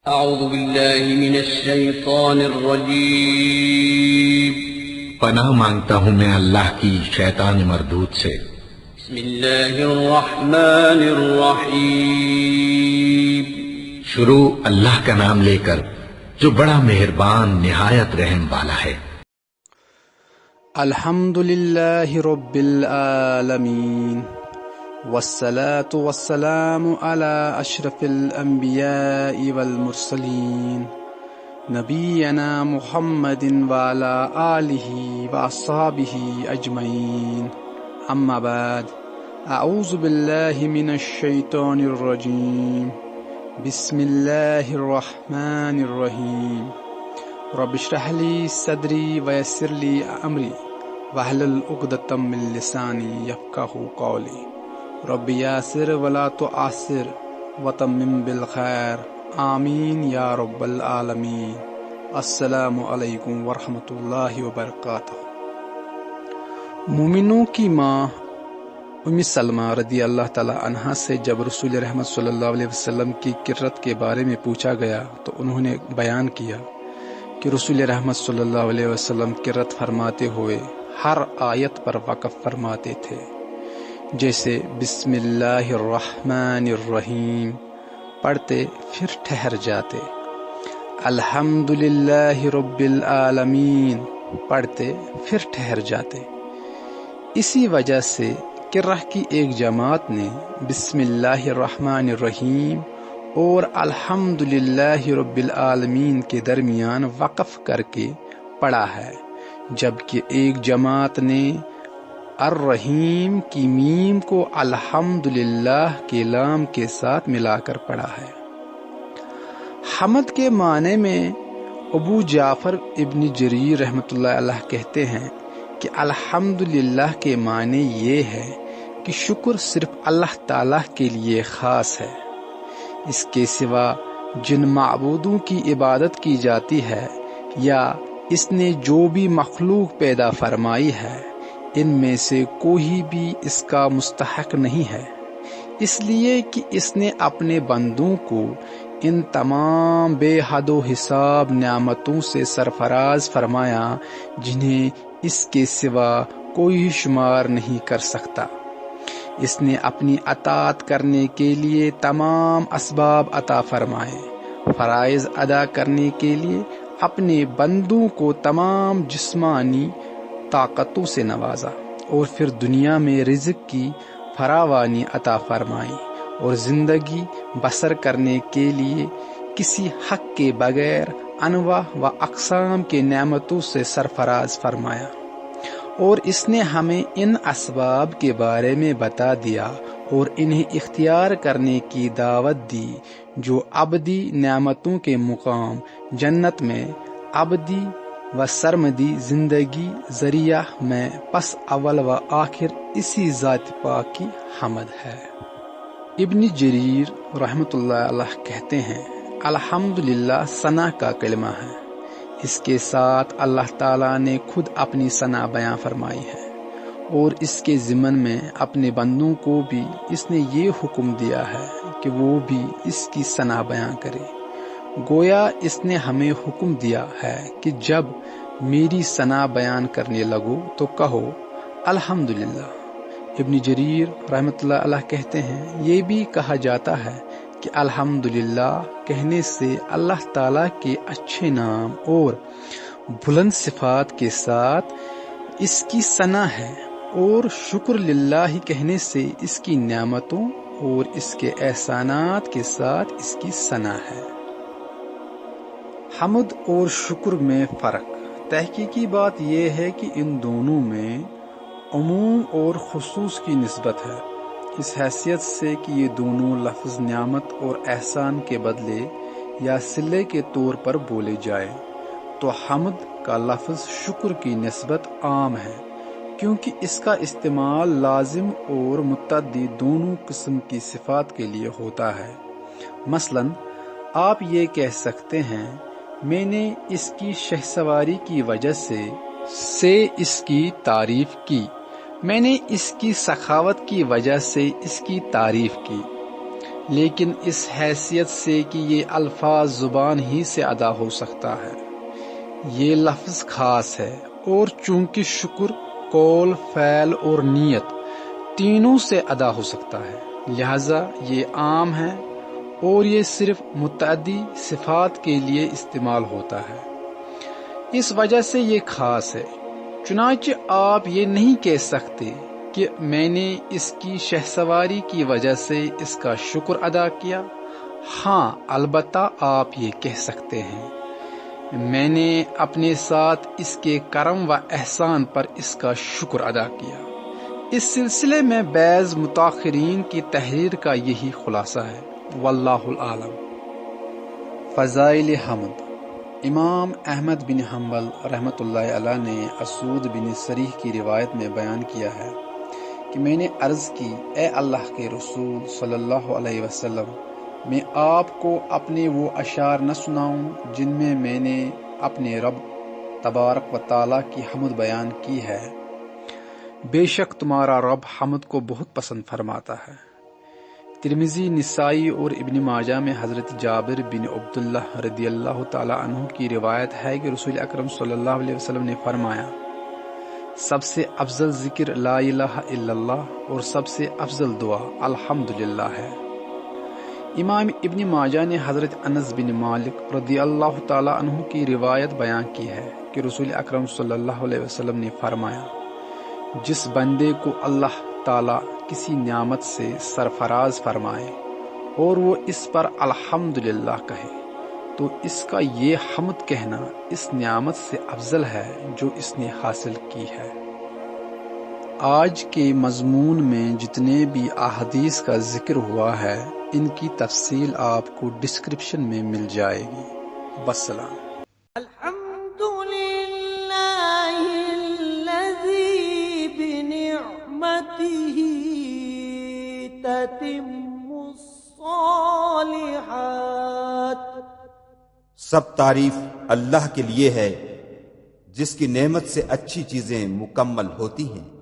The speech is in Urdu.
اعوذ باللہ من الشیطان الرجیم پناہ مانگتا ہوں میں اللہ کی شیطان مردود سے۔ بسم اللہ الرحمن الرحیم شروع اللہ کا نام لے کر جو بڑا مہربان نہایت رحم والا ہے۔ الحمد للہ رب العالمین والصلاة والسلام على اشرف الانبیاء والمرسلین نبینا محمد وعلى آلہ واصحابہ اجمعین، اما بعد، اعوذ باللہ من الشیطان الرجیم، بسم اللہ الرحمن الرحیم، رب اشرح لی صدری ویسر لی امری واحلل عقدۃ من لسانی یفقہوا قولی، رب یاسر ولا تعسر وتمم بالخیر، آمین یا رب العالمین۔ السلام علیکم ورحمۃ اللہ وبرکاتہ۔ مومنوں کی ماں ام سلمہ رضی اللہ تعالی عنہا سے جب رسول رحمت صلی اللہ علیہ وسلم کی کرت کے بارے میں پوچھا گیا تو انہوں نے بیان کیا کہ رسول رحمت صلی اللہ علیہ وسلم کرت فرماتے ہوئے ہر آیت پر وقف فرماتے تھے، جیسے بسم اللہ الرحمن الرحیم پڑھتے پھر ٹھہر جاتے، الحمد للہ رب العالمین پڑھتے پھر ٹھہر جاتے۔ اسی وجہ سے قرہ کی ایک جماعت نے بسم اللہ الرحمن الرحیم اور الحمد للہ رب العالمین کے درمیان وقف کر کے پڑھا ہے، جبکہ ایک جماعت نے الرحیم کی میم کو الحمد للہ کے لام کے ساتھ ملا کر پڑھا ہے۔ حمد کے معنی میں ابو جعفر ابن جریر رحمۃ اللہ علیہ کہتے ہیں کہ الحمد للہ کے معنی یہ ہے کہ شکر صرف اللہ تعالیٰ کے لیے خاص ہے، اس کے سوا جن معبودوں کی عبادت کی جاتی ہے یا اس نے جو بھی مخلوق پیدا فرمائی ہے، ان میں سے کوئی بھی اس کا مستحق نہیں ہے، اس لیے کہ اس نے اپنے بندوں کو ان تمام بے حد و حساب نعمتوں سے سرفراز فرمایا جنہیں اس کے سوا کوئی شمار نہیں کر سکتا۔ اس نے اپنی اطاعت کرنے کے لیے تمام اسباب عطا فرمائے، فرائض ادا کرنے کے لیے اپنے بندوں کو تمام جسمانی طاقتوں سے نوازا، اور پھر دنیا میں رزق کی فراوانی عطا فرمائی اور زندگی بسر کرنے کے لیے کسی حق کے بغیر انواع و اقسام کے نعمتوں سے سرفراز فرمایا، اور اس نے ہمیں ان اسباب کے بارے میں بتا دیا اور انہیں اختیار کرنے کی دعوت دی جو ابدی نعمتوں کے مقام جنت میں ابدی و سرمدی زندگی ذریعہ میں پس اول و آخر اسی ذات پاک کی حمد ہے۔ ابن جریر رحمۃ اللہ علیہ کہتے ہیں الحمدللہ ثنا کا کلمہ ہے، اس کے ساتھ اللہ تعالیٰ نے خود اپنی ثنا بیان فرمائی ہے، اور اس کے ضمن میں اپنے بندوں کو بھی اس نے یہ حکم دیا ہے کہ وہ بھی اس کی ثنا بیان کرے۔ گویا اس نے ہمیں حکم دیا ہے کہ جب میری ثنا بیان کرنے لگو تو کہو الحمدللہ۔ ابن جریر رحمۃ اللہ علیہ کہتے ہیں یہ بھی کہا جاتا ہے کہ الحمدللہ کہنے سے اللہ تعالیٰ کے اچھے نام اور بلند صفات کے ساتھ اس کی ثنا ہے، اور شکر للہ کہنے سے اس کی نعمتوں اور اس کے احسانات کے ساتھ اس کی ثنا ہے۔ حمد اور شکر میں فرق۔ تحقیقی بات یہ ہے کہ ان دونوں میں عموم اور خصوص کی نسبت ہے، اس حیثیت سے کہ یہ دونوں لفظ نعمت اور احسان کے بدلے یا صلے کے طور پر بولے جائیں تو حمد کا لفظ شکر کی نسبت عام ہے، کیونکہ اس کا استعمال لازم اور متعدی دونوں قسم کی صفات کے لیے ہوتا ہے۔ مثلا آپ یہ کہہ سکتے ہیں میں نے اس کی شہسواری کی وجہ سے اس کی تعریف کی، میں نے اس کی سخاوت کی وجہ سے اس کی تعریف کی۔ لیکن اس حیثیت سے کہ یہ الفاظ زبان ہی سے ادا ہو سکتا ہے، یہ لفظ خاص ہے، اور چونکہ شکر قول، فعل اور نیت تینوں سے ادا ہو سکتا ہے، لہذا یہ عام ہے اور یہ صرف متعدی صفات کے لیے استعمال ہوتا ہے، اس وجہ سے یہ خاص ہے۔ چنانچہ آپ یہ نہیں کہہ سکتے کہ میں نے اس کی شہسواری کی وجہ سے اس کا شکر ادا کیا۔ ہاں، البتہ آپ یہ کہہ سکتے ہیں میں نے اپنے ساتھ اس کے کرم و احسان پر اس کا شکر ادا کیا۔ اس سلسلے میں بعض متاخرین کی تحریر کا یہی خلاصہ ہے، واللہ العالم۔ فضائل حمد۔ امام احمد بن حنبل رحمۃ اللہ علیہ نے اسود بن سریح کی روایت میں بیان کیا ہے کہ میں نے عرض کی، اے اللہ کے رسول صلی اللہ علیہ وسلم، میں آپ کو اپنے وہ اشعار نہ سناؤں جن میں نے اپنے رب تبارک و تعالیٰ کی حمد بیان کی ہے؟ بے شک تمہارا رب حمد کو بہت پسند فرماتا ہے۔ ترمذی، نسائی اور ابن ماجہ میں حضرت جابر بن عبداللہ رضی اللہ تعالی عنہ کی روایت ہے کہ رسول اکرم صلی اللہ علیہ وسلم نے فرمایا، سب سے افضل ذکر لا الہ الا اللہ اور سب سے افضل دعا الحمدللہ ہے۔ امام ابن ماجہ نے حضرت انس بن مالک رضی اللہ تعالی عنہ کی روایت بیان کی ہے کہ رسول اکرم صلی اللہ علیہ وسلم نے فرمایا، جس بندے کو اللہ تعالی کسی نعمت سے سرفراز فرمائے اور وہ اس پر الحمدللہ کہے تو اس کا یہ حمد کہنا اس نعمت سے افضل ہے جو اس نے حاصل کی ہے۔ آج کے مضمون میں جتنے بھی احادیث کا ذکر ہوا ہے ان کی تفصیل آپ کو ڈسکرپشن میں مل جائے گی۔ والسلام۔ الحمد للہ الذی بنعمته تتم الصالحات۔ سب تعریف اللہ کے لیے ہے جس کی نعمت سے اچھی چیزیں مکمل ہوتی ہیں۔